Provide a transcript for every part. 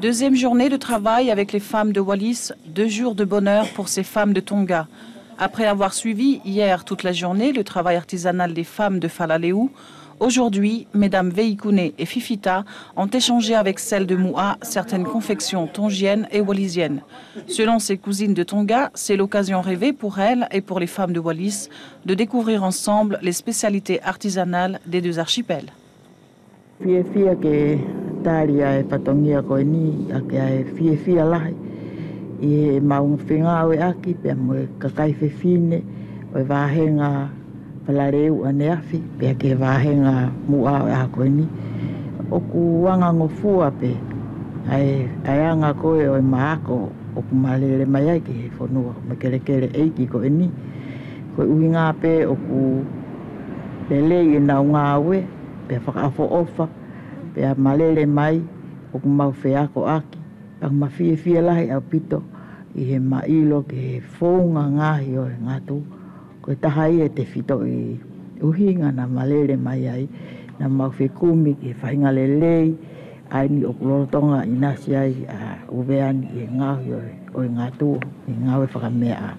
Deuxième journée de travail avec les femmes de Wallis, 2 jours de bonheur pour ces femmes de Tonga. Après avoir suivi hier toute la journée le travail artisanal des femmes de Falaleu, aujourd'hui, mesdames Veikune et Fifita ont échangé avec celles de Moua certaines confections tongiennes et wallisiennes. Selon ses cousines de Tonga, c'est l'occasion rêvée pour elles et pour les femmes de Wallis de découvrir ensemble les spécialités artisanales des 2 archipels. Taria e patongia ko ni a ke fia lahi i maung whinga o aki pe mo kakai fine o vahenga Falaleu aneafi pe ke vahenga mua o ako ni o ku wanga ngofua pe ai anga ko o maako o ku malele mai ke fonua me kele eiki ko ni ko uinga pe o ku lele na ngawe pe whakaafo ofa pe malele mai o mau feako aki ang mafia lahi au pito i he mailo ke fonga ngahi o ngatu ko tahai e te fito i uhinga na malele mai ai na mau fekumi ke whainga lelei ai ni o kulorotonga inasi ai uveani i ngahi o ngatu i ngawe whakamea.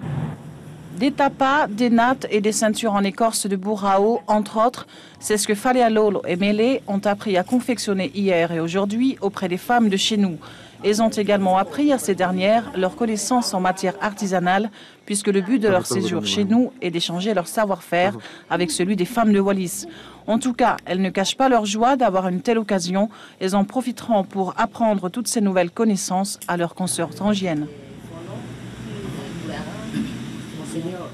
Des tapas, des nattes et des ceintures en écorce de burao, entre autres, c'est ce que Falealolo et Mele ont appris à confectionner hier et aujourd'hui auprès des femmes de chez nous. Elles ont également appris à ces dernières leur connaissance en matière artisanale, puisque le but de leur séjour chez nous est d'échanger leur savoir-faire avec celui des femmes de Wallis. En tout cas, elles ne cachent pas leur joie d'avoir une telle occasion. Elles en profiteront pour apprendre toutes ces nouvelles connaissances à leurs consoeurs tongiennes. Señor.